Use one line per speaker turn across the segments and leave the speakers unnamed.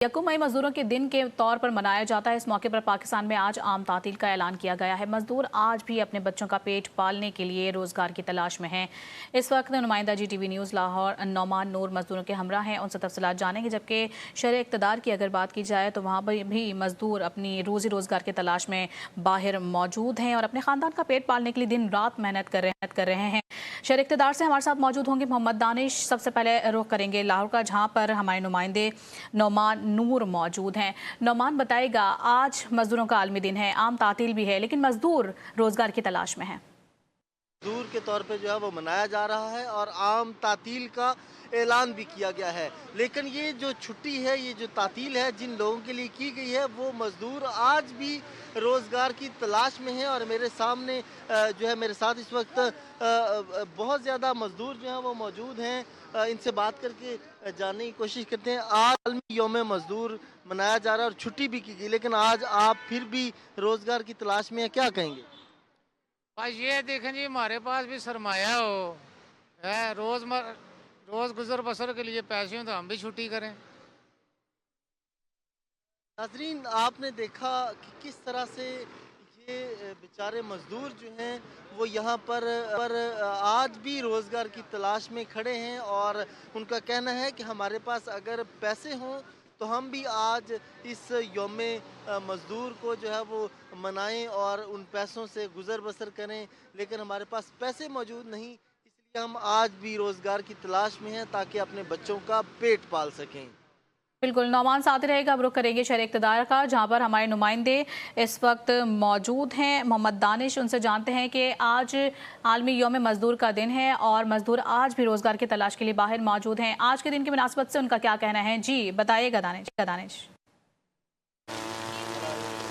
यकम मई मजदूरों के दिन के तौर पर मनाया जाता है। इस मौके पर पाकिस्तान में आज आम तातील का ऐलान किया गया है। मजदूर आज भी अपने बच्चों का पेट पालने के लिए रोजगार की तलाश में हैं। इस वक्त नुमाइंदा GTV न्यूज़ लाहौर नौमान नूर मजदूरों के हमरा हैं, उनसे तफसीलात जानेंगे। जबकि शहर इक़्तिदार की अगर बात की जाए तो वहाँ पर भी मजदूर अपनी रोज़ी रोज़गार की तलाश में बाहर मौजूद हैं और अपने ख़ानदान का पेट पालने के लिए दिन रात मेहनत कर रहे हैं। शहर इक़्तिदार से हमारे साथ मौजूद होंगे मोहम्मद दानिश। सबसे पहले रुख करेंगे लाहौर का, जहाँ पर हमारे नुमाइंदे नौमान नूर मौजूद हैं। नौमान बताएगा, आज मजदूरों का आलमी दिन है, आम तातील भी है, लेकिन मजदूर रोजगार की तलाश में है।
मजदूर के तौर पे जो है वो मनाया जा रहा है और आम तातील का ऐलान भी किया गया है। लेकिन ये जो छुट्टी है, ये जो तातील है जिन लोगों के लिए की गई है, वो मजदूर आज भी रोज़गार की तलाश में हैं। और मेरे सामने जो है मेरे साथ इस वक्त बहुत ज़्यादा मजदूर जो हैं वो मौजूद हैं। इनसे बात करके जानने की कोशिश करते हैं। आज आलमी यौम मजदूर मनाया जा रहा है और छुट्टी भी की गई, लेकिन आज आप फिर भी रोज़गार की तलाश में हैं, क्या कहेंगे?
आज ये देखें जी, हमारे पास भी सरमाया हो है, रोज़ गुजर बसर के लिए पैसे हो तो हम भी छुट्टी करें।
नाज़रीन, आपने देखा कि किस तरह से ये बेचारे मजदूर जो हैं वो यहाँ पर आज भी रोज़गार की तलाश में खड़े हैं और उनका कहना है कि हमारे पास अगर पैसे हों तो हम भी आज इस यौम मज़दूर को जो है वो मनाएं और उन पैसों से गुज़र बसर करें। लेकिन हमारे पास पैसे मौजूद नहीं, इसलिए हम आज भी रोज़गार की तलाश में हैं ताकि अपने बच्चों का पेट पाल सकें।
बिल्कुल, नौमान साथ रहेगा। अब रुख करेंगे शहर इक़्तिदार का, जहाँ पर हमारे नुमाइंदे इस वक्त मौजूद हैं। मोहम्मद दानिश, उनसे जानते हैं कि आज आलमी यौम मजदूर का दिन है और मजदूर आज भी रोज़गार की तलाश के लिए बाहर मौजूद हैं। आज के दिन की मुनासबत से उनका क्या कहना है? जी बताइएगा दानिश।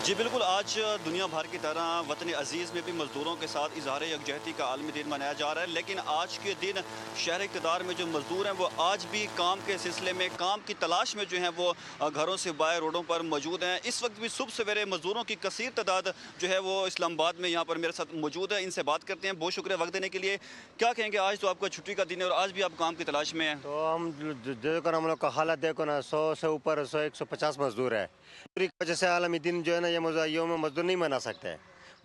जी बिल्कुल, आज दुनिया भर की तरह वतन अजीज़ में भी मज़दूरों के साथ इज़हार यकजहती का आलमी दिन मनाया जा रहा है। लेकिन आज के दिन शहर इक़्तिदार में जो मज़दूर हैं वो आज भी काम के सिलसिले में, काम की तलाश में जो हैं वो घरों से बाहर रोडों पर मौजूद हैं। इस वक्त भी सुबह सवेरे मज़दूरों की कसीर तादाद जो है वो इस्लामाबाद में यहाँ पर मेरे साथ मौजूद है। इनसे बात करते हैं। बहुत शुक्रिया वक्त देने के लिए। क्या कहेंगे, आज तो आपका छुट्टी का दिन है और आज भी आप काम की तलाश में हैं?
तो हम लोग का हालत देखो ना, 100 से ऊपर 150 मजदूर है। मजदूरी की वजह से आलमी दिन जो है ना, ये यौम मजदूर नहीं मना सकते हैं।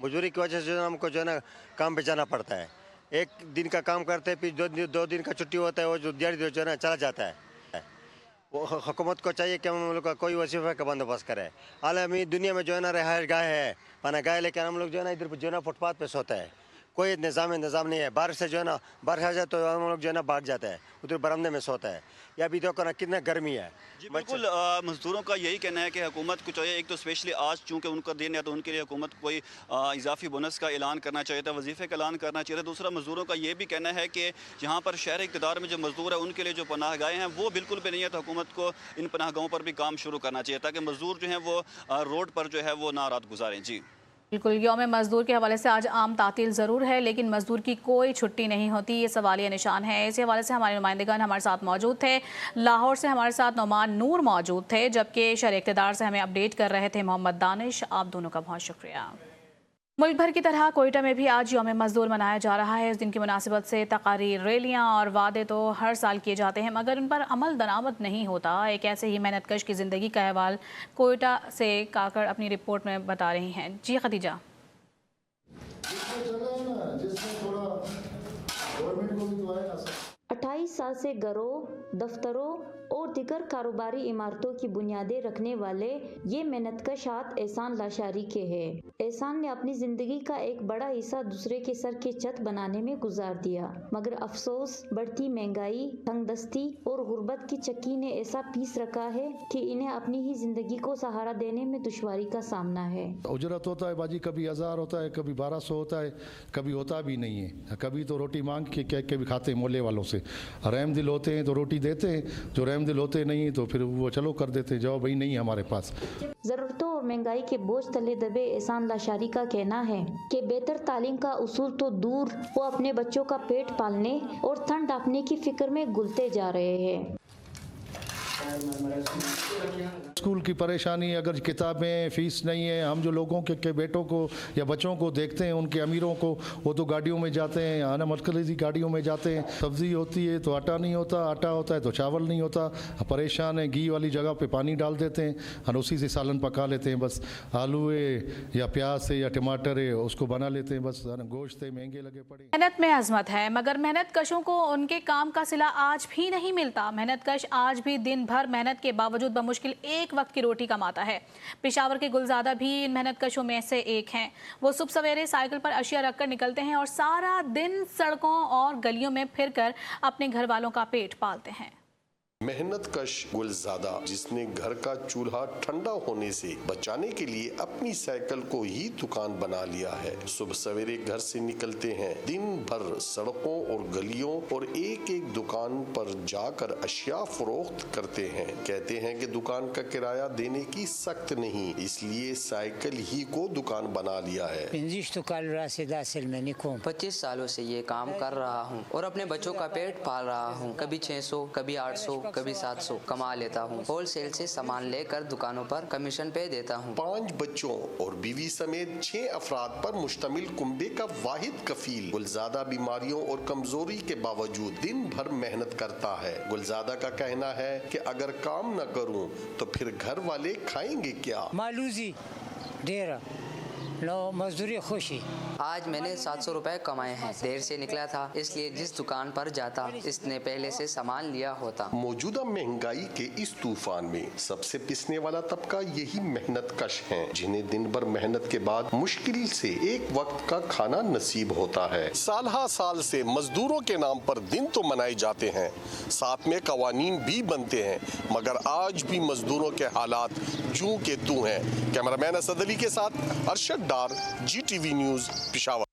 मजदूरी की वजह से जो है हमको जो है ना काम पे जाना पड़ता है। एक दिन का काम करते हैं, फिर दो दिन का छुट्टी होता है, वो जो दिहाड़ी जो है ना चला जाता है। वो हुकूमत को चाहिए कि हम लोग का कोई वजीफे का बंदोबस्त करे। आलमी दुनिया में जो है ना रिहाइश गाह है, पना गाह, लेकिन हम लोग जो है ना इधर जो है ना फुटपाथ पे सोते हैं। कोई निज़ाम नहीं है। बारिश से जो है ना, बारिश आ जाए तो हम लोग जो है ना भाग जाते हैं, उधर बरामदे में सोता है। या भी देखो ना कितना गर्मी है।
जी बिल्कुल, मज़दूरों का यही कहना है कि हुकूमत को चाहिए, एक तो स्पेशली आज चूँकि उनका दिन है तो उनके लिए हुकूमत कोई इजाफी बोनस का ऐलान करना चाहिए था, वजीफ़े का ऐलान करना चाहिए था। दूसरा, मज़दूरों का ये भी कहना है कि यहाँ पर शहर इक़्तिदार में जो मज़दूर है उनके लिए जो पनाह गाहें हैं वो बिल्कुल भी नहीं है, तो हुकूमत को इन पनाह गाहों पर भी काम शुरू करना चाहिए ताकि मज़दूर जो हैं वो रोड पर जो है वो ना रात गुजारें। जी
बिल्कुल, यौम मजदूर के हवाले से आज आम तातील ज़रूर है, लेकिन मजदूर की कोई छुट्टी नहीं होती, ये सवालिया निशान है। इसी हवाले से हमारे नुमाइंदगान हमारे साथ मौजूद थे। लाहौर से हमारे साथ नौमान नूर मौजूद थे, जबकि शहर इक़्तिदार से हमें अपडेट कर रहे थे मोहम्मद दानिश। आप दोनों का बहुत शुक्रिया। मुल्क भर की तरह कोयटा में भी आज यौम मजदूर मनाया जा रहा है। इस दिन की मुनासिबत से तकारीर, रैलियाँ और वादे तो हर साल किए जाते हैं, मगर उन पर अमल दरामद नहीं होता। एक ऐसे ही मेहनतकश की ज़िंदगी का अहवाल कोयटा से काकड़ अपनी रिपोर्ट में बता रही हैं। जी खदीजा।
28 साल से घरों, दफ्तरों और दीगर कारोबारी इमारतों की बुनियादें रखने वाले ये मेहनतकश हाथ एहसान लाशारी के हैं। एहसान ने अपनी जिंदगी का एक बड़ा हिस्सा दूसरे के सर के छत बनाने में गुजार दिया, मगर अफसोस बढ़ती महंगाई, तंगदस्ती और गुर्बत की चक्की ने ऐसा पीस रखा है कि इन्हें अपनी ही जिंदगी को सहारा देने में दुश्वारी का सामना है।
उजरत होता है बाजी, कभी 1000 होता है, कभी 1200 होता है, कभी होता भी नहीं है। कभी तो रोटी मांग के कह के भी खाते हैं मोहल्ले वालों से। रहम दिल होते हैं तो रोटी देते हैं, जो रहम दिल होते नहीं तो फिर वो चलो कर देते, जवाब भाई नहीं हमारे पास।
जरूरतों और महंगाई के बोझ तले दबे एहसान लाशारी का कहना है कि बेहतर तालीम का उसूल तो दूर, वो अपने बच्चों का पेट पालने और ठंड ढांपने की फिक्र में गुलते जा रहे हैं।
स्कूल की परेशानी, अगर किताबें फीस नहीं है, हम जो लोगों के बेटों को या बच्चों को देखते हैं, उनके अमीरों को, वो तो गाड़ियों में जाते हैं, आना मरकज़ी गाड़ियों में जाते हैं, सब्ज़ी होती है तो आटा नहीं होता, आटा होता है तो चावल नहीं होता, परेशान है, घी वाली जगह पे पानी डाल देते हैं और उसी से सालन पका लेते हैं, बस आलू है या प्याज है या टमाटर है उसको बना लेते हैं, बस गोश्त है, महंगे लगे पड़े।
मेहनत में अजमत है, मगर मेहनत कशों को उनके काम का सिला आज भी नहीं मिलता। मेहनत कश आज भी दिन भर मेहनत के बावजूद बमुश्किल एक वक्त की रोटी कमाता है। पेशावर के गुलजादा भी इन मेहनत कशों में से एक हैं। वो सुबह सवेरे साइकिल पर अशिया रखकर निकलते हैं और सारा दिन सड़कों और गलियों में फिरकर अपने घर वालों का पेट पालते हैं।
मेहनत कश गुलजादा, जिसने घर का चूल्हा ठंडा होने से बचाने के लिए अपनी साइकिल को ही दुकान बना लिया है। सुबह सवेरे घर से निकलते हैं, दिन भर सड़कों और गलियों और एक एक दुकान पर जाकर अशिया फरोख्त करते हैं। कहते हैं कि दुकान का किराया देने की सख्त नहीं, इसलिए साइकिल ही को दुकान बना लिया है।
25 सालों से ये काम कर रहा हूँ और अपने बच्चों का पेट पाल रहा हूँ। कभी 600, कभी 800, कभी 700 कमा लेता हूँ। होलसेल से सामान लेकर दुकानों पर कमीशन पे देता हूँ।
5 बच्चों और बीवी समेत 6 अफराद पर मुश्तमिल कुंबे का वाहिद कफील गुलजादा बीमारियों और कमजोरी के बावजूद दिन भर मेहनत करता है। गुलजादा का कहना है कि अगर काम न करूँ तो फिर घर वाले खाएंगे क्या।
मालूजी डेरा लो मजदूरी खुशी।
आज मैंने 700 रुपए कमाए हैं। देर से निकला था, इसलिए जिस दुकान पर जाता इसने पहले से सामान लिया होता।
मौजूदा महंगाई के इस तूफान में सबसे पिसने वाला तबका यही मेहनत कश हैं, जिन्हें दिन भर मेहनत के बाद मुश्किल से एक वक्त का खाना नसीब होता है। साल हा साल से मजदूरों के नाम पर दिन तो मनाए जाते हैं, साथ में कवानीन भी बनते हैं, मगर आज भी मजदूरों के हालात जूं के तू हैं। कैमरामैन असद अली के साथ अरशद डार, GTV न्यूज, पेशावर।